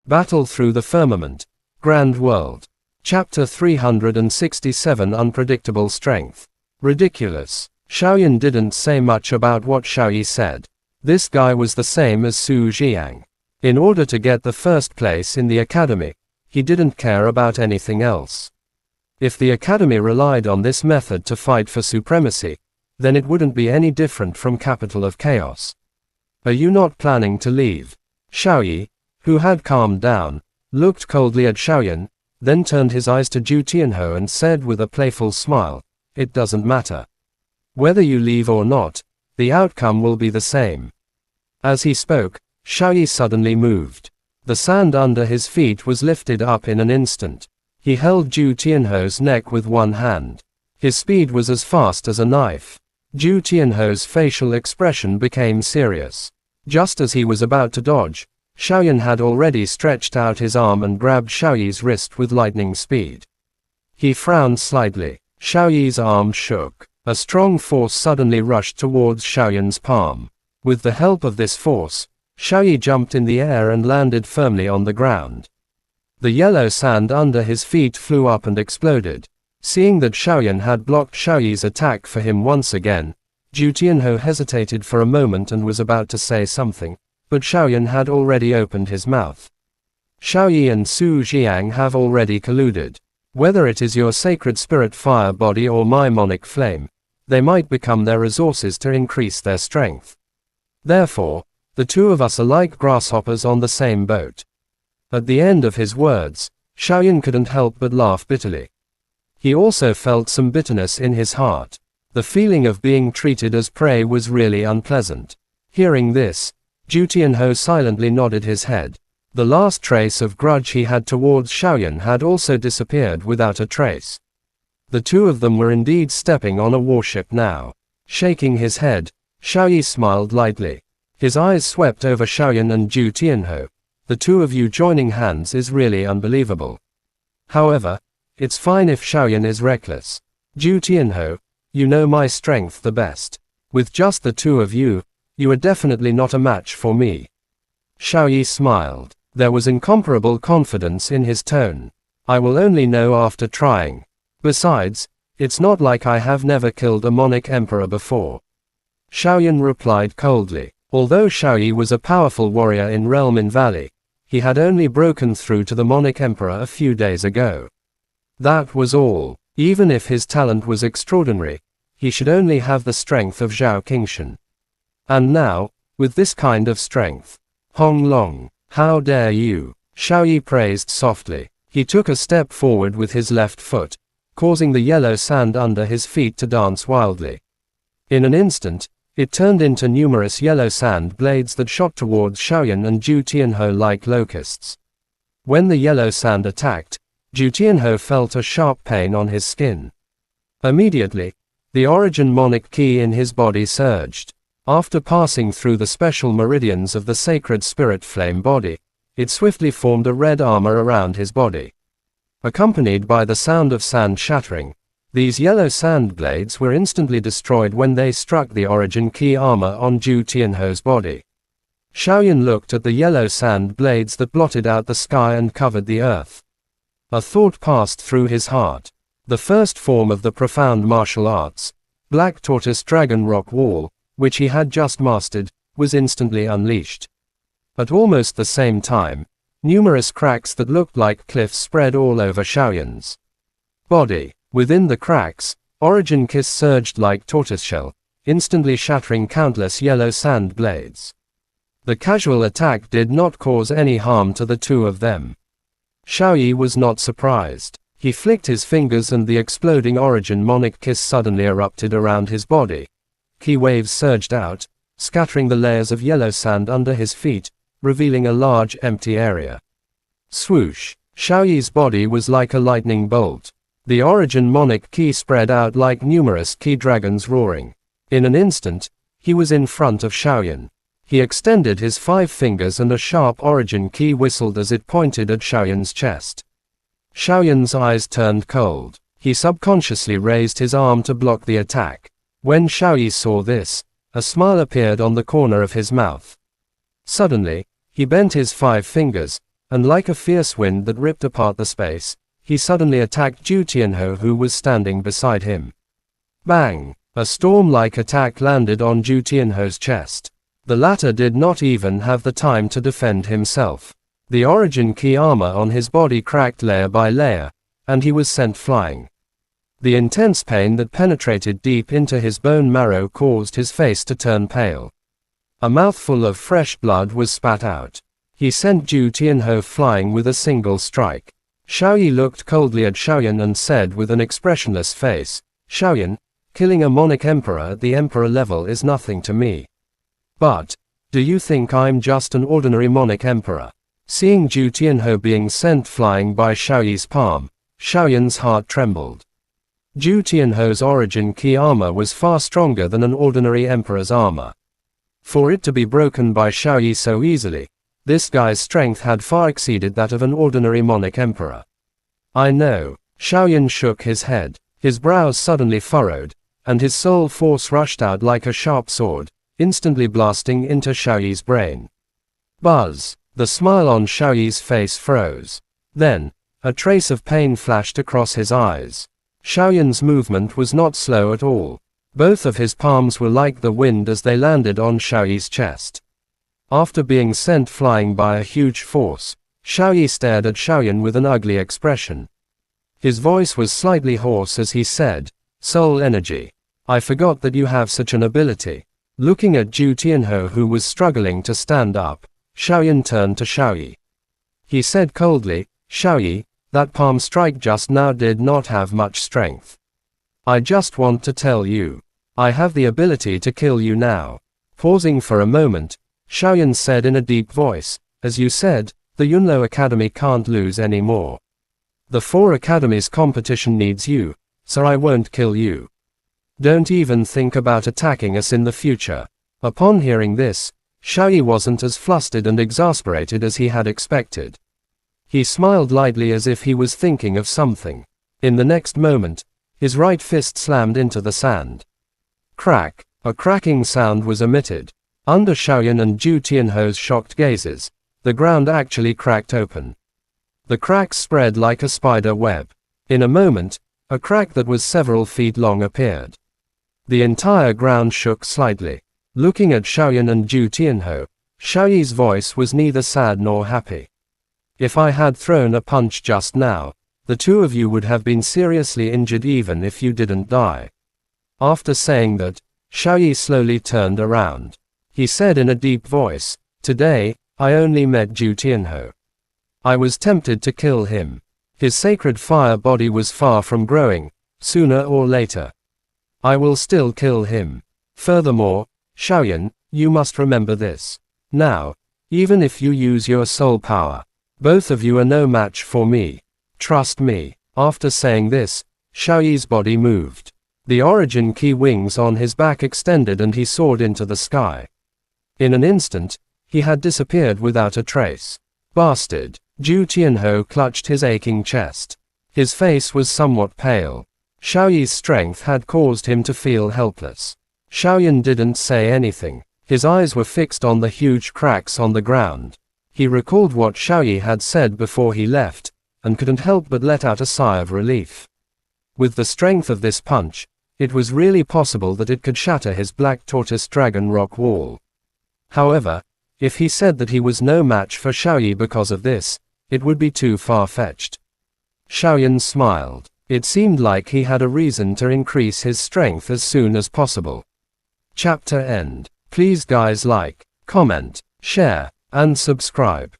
Battle through the firmament. Grand world. Chapter 367 Unpredictable strength. Ridiculous. Xiaoyan didn't say much about what Xiaoyi said. This guy was the same as Su Jiang. In order to get the first place in the academy, he didn't care about anything else. If the academy relied on this method to fight for supremacy, then it wouldn't be any different from Capital of Chaos. Are you not planning to leave? Xiaoyi, who had calmed down, looked coldly at Xiaoyan, then turned his eyes to Zhu Tianhou and said with a playful smile, "It doesn't matter. Whether you leave or not, the outcome will be the same." As he spoke, Xiaoyi suddenly moved. The sand under his feet was lifted up in an instant. He held Zhu Tianhou's neck with one hand. His speed was as fast as a knife. Zhu Tianhou's facial expression became serious. Just as he was about to dodge, Xiaoyan had already stretched out his arm and grabbed Xiaoyi's wrist with lightning speed. He frowned slightly. Xiaoyi's arm shook. A strong force suddenly rushed towards Xiaoyan's palm. With the help of this force, Xiaoyi jumped in the air and landed firmly on the ground. The yellow sand under his feet flew up and exploded. Seeing that Xiaoyan had blocked Xiaoyi's attack for him once again, Zhu Tianhou hesitated for a moment and was about to say something, but Xiaoyan had already opened his mouth. "Xiaoyi and Su Jiang have already colluded. Whether it is your sacred spirit fire body or my monic flame, they might become their resources to increase their strength. Therefore, the two of us are like grasshoppers on the same boat." At the end of his words, Xiaoyan couldn't help but laugh bitterly. He also felt some bitterness in his heart. The feeling of being treated as prey was really unpleasant. Hearing this, Zhu Tianhou silently nodded his head. The last trace of grudge he had towards Xiaoyan had also disappeared without a trace. The two of them were indeed stepping on a warship now. Shaking his head, Xiaoyi smiled lightly. His eyes swept over Xiaoyan and Zhu Tianhou. "The two of you joining hands is really unbelievable. However, it's fine if Xiaoyan is reckless. Zhu Tianhou, you know my strength the best. With just the two of you, you are definitely not a match for me." Xiaoyi smiled. There was incomparable confidence in his tone. "I will only know after trying. Besides, it's not like I have never killed a Monic Emperor before." Xiaoyan replied coldly. Although Xiaoyi was a powerful warrior in Realm in Valley, he had only broken through to the Monic Emperor a few days ago. That was all. Even if his talent was extraordinary, he should only have the strength of Zhao Qingshan. And now, with this kind of strength, Hong Long, how dare you? Xiaoyi praised softly. He took a step forward with his left foot, causing the yellow sand under his feet to dance wildly. In an instant, it turned into numerous yellow sand blades that shot towards Xiaoyan and Zhu Tianhou like locusts. When the yellow sand attacked, Zhu Tianhou felt a sharp pain on his skin. Immediately, the origin monic ki in his body surged. After passing through the special meridians of the sacred spirit flame body, it swiftly formed a red armor around his body. Accompanied by the sound of sand shattering, these yellow sand blades were instantly destroyed when they struck the origin ki armor on Zhu Tianhou's body. Xiaoyan looked at the yellow sand blades that blotted out the sky and covered the earth. A thought passed through his heart. The first form of the profound martial arts, Black Tortoise Dragon Rock Wall, which he had just mastered, was instantly unleashed. At almost the same time, numerous cracks that looked like cliffs spread all over Xiaoyan's body. Within the cracks, Origin Kiss surged like tortoiseshell, instantly shattering countless yellow sand blades. The casual attack did not cause any harm to the two of them. Xiaoyi was not surprised. He flicked his fingers and the exploding Origin Monic Kiss suddenly erupted around his body. Ki waves surged out, scattering the layers of yellow sand under his feet, revealing a large empty area. Swoosh! Xiaoyi's body was like a lightning bolt. The Origin Monic Ki spread out like numerous Ki dragons roaring. In an instant, he was in front of Xiaoyan. He extended his 5 fingers and a sharp Origin Ki whistled as it pointed at Xiaoyan's chest. Xiaoyan's eyes turned cold. He subconsciously raised his arm to block the attack. When Xiaoyi saw this, a smile appeared on the corner of his mouth. Suddenly, he bent his 5 fingers, and like a fierce wind that ripped apart the space, he suddenly attacked Zhu Tianhou, who was standing beside him. Bang! A storm-like attack landed on Zhu Tianhou's chest. The latter did not even have the time to defend himself. The origin key armor on his body cracked layer by layer, and he was sent flying. The intense pain that penetrated deep into his bone marrow caused his face to turn pale. A mouthful of fresh blood was spat out. He sent Zhu Tianhou flying with a single strike. Xiaoyi looked coldly at Xiaoyan and said with an expressionless face, "Xiaoyan, killing a monarch emperor at the emperor level is nothing to me. But, do you think I'm just an ordinary monarch emperor?" Seeing Zhu Tianhou being sent flying by Xiaoyi's palm, Xiaoyan's heart trembled. Zhu Tianhou's origin key armor was far stronger than an ordinary emperor's armor. For it to be broken by Xiaoyi so easily, this guy's strength had far exceeded that of an ordinary monarch emperor. "I know." Xiaoyan shook his head. His brows suddenly furrowed, and his soul force rushed out like a sharp sword, instantly blasting into Xiaoyi's brain. Buzz! The smile on Xiaoyi's face froze. Then, a trace of pain flashed across his eyes. Xiaoyan's movement was not slow at all. Both of his palms were like the wind as they landed on Xiaoyi's chest. After being sent flying by a huge force, Xiaoyi stared at Xiaoyan with an ugly expression. His voice was slightly hoarse as he said, "Soul energy. I forgot that you have such an ability." Looking at Zhu Tianhou, who was struggling to stand up, Xiaoyan turned to Xiaoyi. He said coldly, "Xiaoyi, that palm strike just now did not have much strength. I just want to tell you, I have the ability to kill you now." Pausing for a moment, Xiaoyan said in a deep voice, "As you said, the Yunlo Academy can't lose anymore. The 4 academies competition needs you, so I won't kill you. Don't even think about attacking us in the future." Upon hearing this, Xiaoyi wasn't as flustered and exasperated as he had expected. He smiled lightly as if he was thinking of something. In the next moment, his right fist slammed into the sand. Crack! A cracking sound was emitted. Under Xiaoyan and Zhu Tianhou's shocked gazes, the ground actually cracked open. The crack spread like a spider web. In a moment, a crack that was several feet long appeared. The entire ground shook slightly. Looking at Xiaoyan and Zhu Tianhou, Xiaoyi's voice was neither sad nor happy. "If I had thrown a punch just now, the two of you would have been seriously injured even if you didn't die." After saying that, Xiaoyi slowly turned around. He said in a deep voice, "Today, I only met Zhu Tianhou. I was tempted to kill him. His sacred fire body was far from growing, sooner or later. I will still kill him. Furthermore, Xiaoyan, you must remember this. Now, even if you use your soul power, both of you are no match for me. Trust me." After saying this, Xiaoyi's body moved. The origin key wings on his back extended and he soared into the sky. In an instant, he had disappeared without a trace. "Bastard!" Zhu Tianhou clutched his aching chest. His face was somewhat pale. Xiaoyi's strength had caused him to feel helpless. Xiaoyan didn't say anything. His eyes were fixed on the huge cracks on the ground. He recalled what Xiaoyi had said before he left, and couldn't help but let out a sigh of relief. With the strength of this punch, it was really possible that it could shatter his black tortoise dragon rock wall. However, if he said that he was no match for Xiaoyi because of this, it would be too far-fetched. Xiaoyan smiled. It seemed like he had a reason to increase his strength as soon as possible. Chapter end. Please guys like, comment, share, and subscribe.